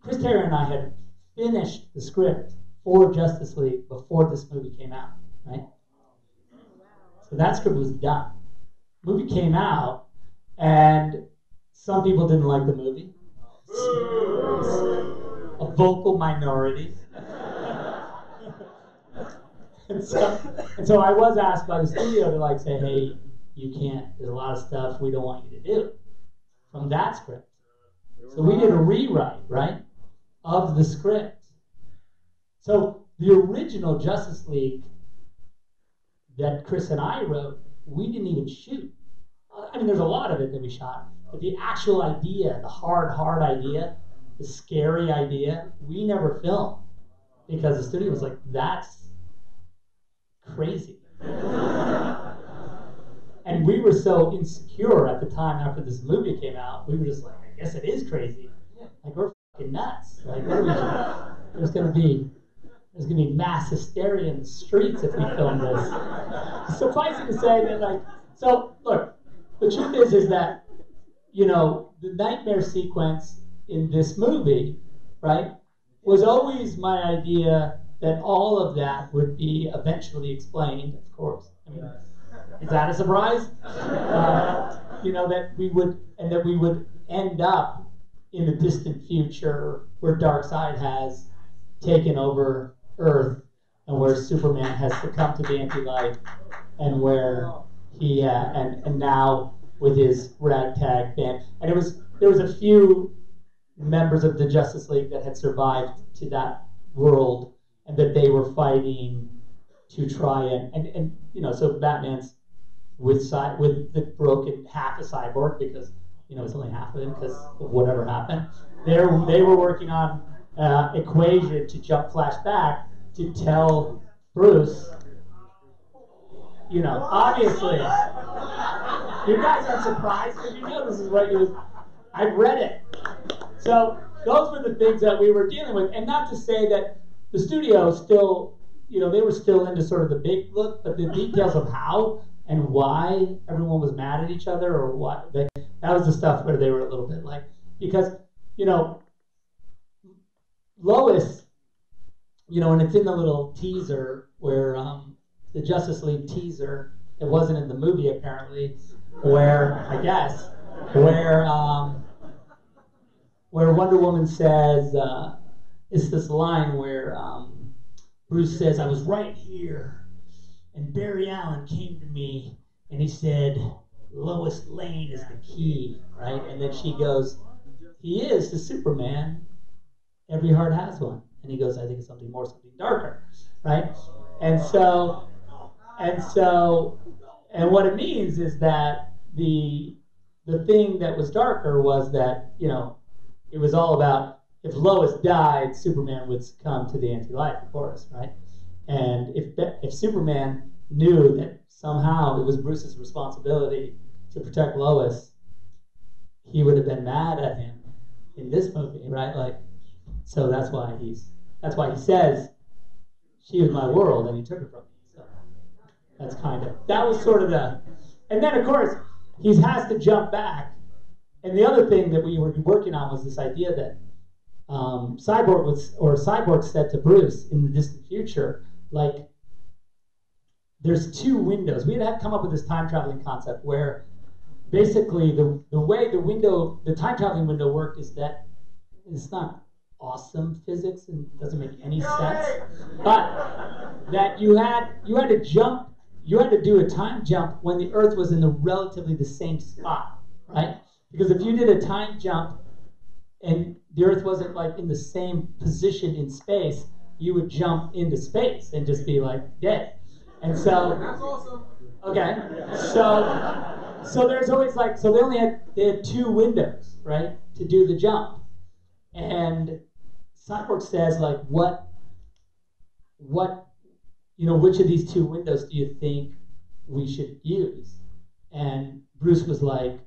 Chris Terry and I had finished the script for Justice League before this movie came out, right? So that script was done. Movie came out, and some people didn't like the movie. A vocal minority. and so I was asked by the studio to like say, hey, you can't, there's a lot of stuff we don't want you to do from that script. So we did a rewrite, right, of the script. So the original Justice League that Chris and I wrote, we didn't even shoot. I mean, there's a lot of it that we shot, but the actual idea, the hard idea, the scary idea, we never filmed because the studio was like, that's crazy. And we were so insecure at the time after this movie came out, we were just like, I guess it is crazy. Like, we're fucking nuts. Like, what are we doing? There's gonna be mass hysteria in the streets if we film this. Suffice it to say that, like, so look, the truth is that, you know, the nightmare sequence in this movie, right, was always my idea that all of that would be eventually explained, of course. I mean, is that a surprise? You know, that we would end up in the distant future where Darkseid has taken over Earth and where Superman has succumbed to the anti-life and where he and now with his ragtag band, and there was a few members of the Justice League that had survived to that world and that they were fighting to try and you know, so Batman's with the broken half a cyborg because, you know, it's only half of him because of whatever happened. They were working on equation to jump Flash back to tell Bruce, you know, obviously, you guys are surprised because you know this is what I've read it. So those were the things that we were dealing with, and not to say that the studio still, you know, they were still into sort of the big look, but the details of how and why everyone was mad at each other or what, that was the stuff where they were a little bit like, because, you know, Lois, you know, and it's in the little teaser where the Justice League teaser, it wasn't in the movie apparently, where, I guess, where Wonder Woman says, it's this line where Bruce says, I was right here, and Barry Allen came to me, and he said, Lois Lane is the key, right? And then she goes, he is the Superman. Every heart has one. And he goes, I think it's something more, something darker, right? And what it means is that the thing that was darker was that, you know, it was all about if Lois died, Superman would succumb to the anti-life, of course, right? And if Superman knew that somehow it was Bruce's responsibility to protect Lois, he would have been mad at him in this movie, right? Like, so that's why he says, she was my world and he took her from me. So that's that was sort of and then of course, he has to jump back. And the other thing that we were working on was this idea that Cyborg said to Bruce in the distant future, like, there's two windows. We had come up with this time traveling concept where basically the way the time traveling window worked is that it's not awesome physics and doesn't make any sense, but that you had to jump, you had to do a time jump when the Earth was in relatively the same spot, right? Because if you did a time jump and the Earth wasn't like in the same position in space, you would jump into space and just be like dead. And so, that's awesome. Okay, so there's always like, so they had two windows, right, to do the jump. And Cyborg says, like, what, you know, which of these two windows do you think we should use? And Bruce was like,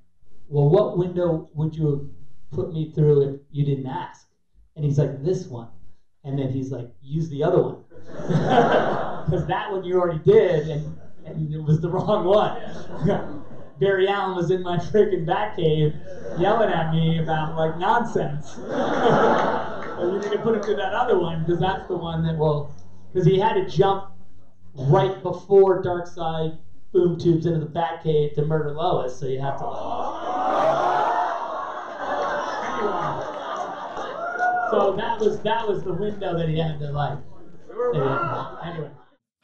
well, what window would you have put me through if you didn't ask? And he's like, this one. And then he's like, use the other one. Because that one you already did, and it was the wrong one. Barry Allen was in my freaking Batcave yelling at me about, like, nonsense. going to put him through that other one because that's the one that will, because he had to jump right before Darkseid boom tubes into the Batcave to murder Lois, so you have to. So that was the window that he had to like. Anyway.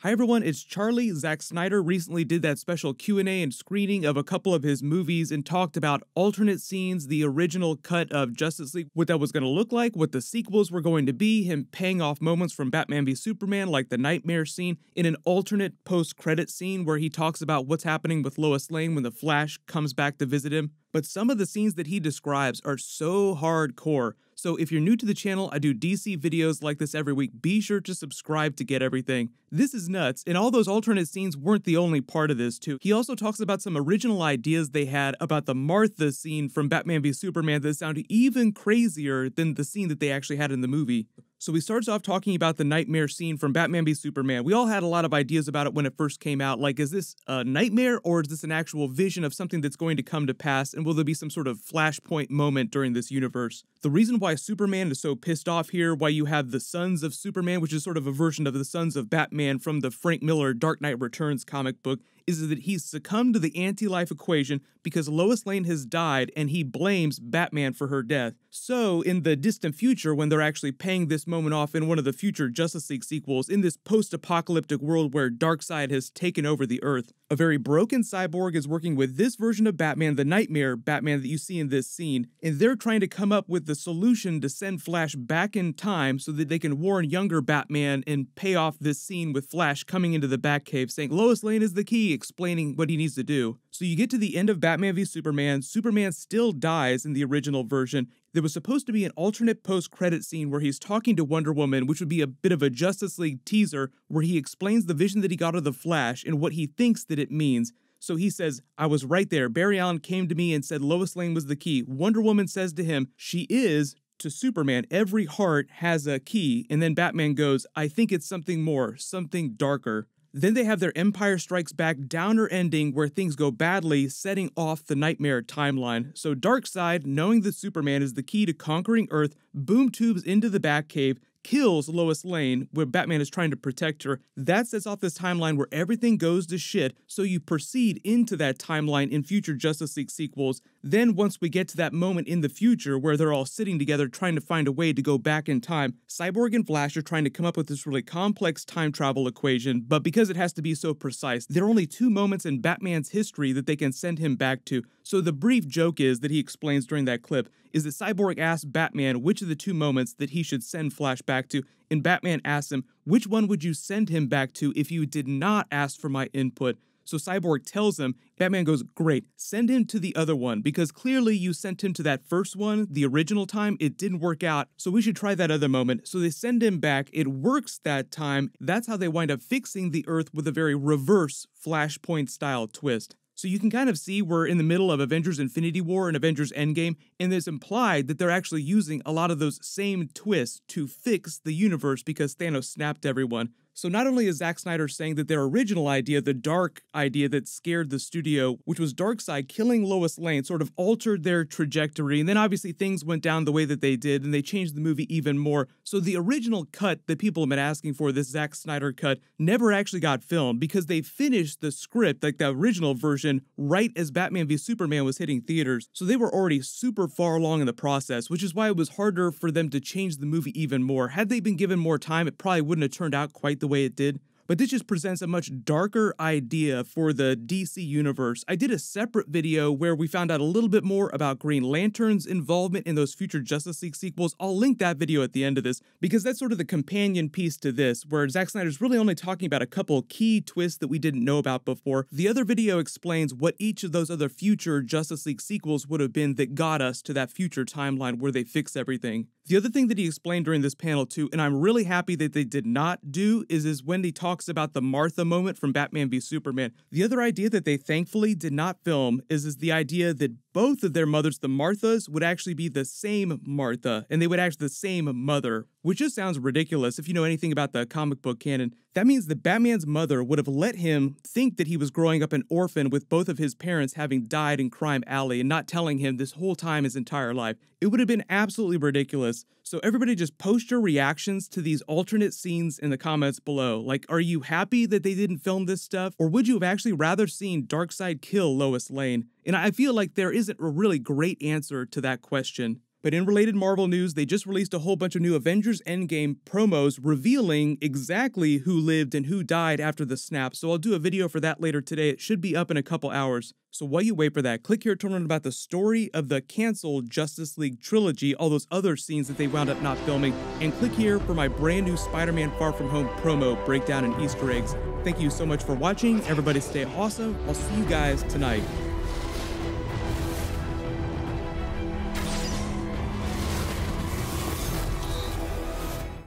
Hi everyone, it's Charlie. Zack Snyder recently did that special Q&A and screening of a couple of his movies and talked about alternate scenes, the original cut of Justice League, what that was going to look like, what the sequels were going to be, him paying off moments from Batman v Superman like the nightmare scene, in an alternate post-credit scene where he talks about what's happening with Lois Lane when the Flash comes back to visit him. But some of the scenes that he describes are so hardcore. So if you're new to the channel, I do DC videos like this every week. Be sure to subscribe to get everything. This is nuts, and all those alternate scenes weren't the only part of this too. He also talks about some original ideas they had about the Martha scene from Batman v Superman that sounded even crazier than the scene that they actually had in the movie. So he starts off talking about the nightmare scene from Batman v Superman. We all had a lot of ideas about it when it first came out, like, is this a nightmare or is this an actual vision of something that's going to come to pass, and will there be some sort of Flashpoint moment during this universe? The reason why Superman is so pissed off here, why you have the Sons of Superman, which is sort of a version of the Sons of Batman from the Frank Miller Dark Knight Returns comic book, is that he's succumbed to the anti-life equation because Lois Lane has died and he blames Batman for her death. So, in the distant future, when they're actually paying this moment off in one of the future Justice League sequels, in this post-apocalyptic world where Darkseid has taken over the Earth, a very broken Cyborg is working with this version of Batman, the Nightmare Batman that you see in this scene, and they're trying to come up with the solution to send Flash back in time so that they can warn younger Batman and pay off this scene with Flash coming into the Batcave saying Lois Lane is the key, explaining what he needs to do. So you get to the end of Batman v Superman, Superman still dies in the original version. There was supposed to be an alternate post-credit scene where he's talking to Wonder Woman, which would be a bit of a Justice League teaser, where he explains the vision that he got of the Flash and what he thinks that it means. So he says, I was right there. Barry Allen came to me and said Lois Lane was the key. Wonder Woman says to him, she is. To Superman, every heart has a key. And then Batman goes, I think it's something more, something darker. Then they have their Empire Strikes Back downer ending where things go badly, setting off the nightmare timeline. So Darkseid, knowing that Superman is the key to conquering Earth, boom tubes into the Batcave, kills Lois Lane, where Batman is trying to protect her. That sets off this timeline where everything goes to shit, so you proceed into that timeline in future Justice League sequels. Then once we get to that moment in the future where they're all sitting together trying to find a way to go back in time, Cyborg and Flash are trying to come up with this really complex time travel equation, but because it has to be so precise, there are only 2 moments in Batman's history that they can send him back to. So the brief joke is that he explains during that clip is that Cyborg asks Batman which of the 2 moments that he should send Flash back to, and Batman asks him, which one would you send him back to if you did not ask for my input? So Cyborg tells him, Batman goes, great, send him to the other one, because clearly you sent him to that first one, the original time, it didn't work out, so we should try that other moment. So they send him back, it works that time, that's how they wind up fixing the Earth with a very reverse Flashpoint style twist. So you can kind of see we're in the middle of Avengers Infinity War and Avengers Endgame, and it's implied that they're actually using a lot of those same twists to fix the universe because Thanos snapped everyone. So not only is Zack Snyder saying that their original idea, the dark idea that scared the studio, which was Darkseid killing Lois Lane, sort of altered their trajectory, and then obviously things went down the way that they did, and they changed the movie even more. So the original cut that people have been asking for, this Zack Snyder cut, never actually got filmed because they finished the script, like the original version, right as Batman v Superman was hitting theaters. So they were already super far along in the process, which is why it was harder for them to change the movie even more. Had they been given more time, it probably wouldn't have turned out quite the way it did. But this just presents a much darker idea for the DC universe. I did a separate video where we found out a little bit more about Green Lantern's involvement in those future Justice League sequels. I'll link that video at the end of this, because that's sort of the companion piece to this, where Zack Snyder's really only talking about a couple key twists that we didn't know about before. The other video explains what each of those other future Justice League sequels would have been that got us to that future timeline where they fix everything. The other thing that he explained during this panel too, and I'm really happy that they did not do, is when he talks about the Martha moment from Batman v Superman. The other idea that they thankfully did not film is the idea that both of their mothers, the Marthas, would actually be the same Martha, and they would actually the same mother, which just sounds ridiculous if you know anything about the comic book canon. That means that Batman's mother would have let him think that he was growing up an orphan with both of his parents having died in Crime Alley and not telling him this whole time his entire life. It would have been absolutely ridiculous. So everybody just post your reactions to these alternate scenes in the comments below. Like, are you happy that they didn't film this stuff? Or would you have actually rather seen Darkseid kill Lois Lane? And I feel like there isn't a really great answer to that question. But in related Marvel news, they just released a whole bunch of new Avengers Endgame promos revealing exactly who lived and who died after the snap. So I'll do a video for that later today. It should be up in a couple hours. So while you wait for that, click here to learn about the story of the canceled Justice League Trilogy, all those other scenes that they wound up not filming, and click here for my brand new Spider-Man Far From Home promo breakdown and Easter eggs. Thank you so much for watching. Everybody stay awesome. I'll see you guys tonight.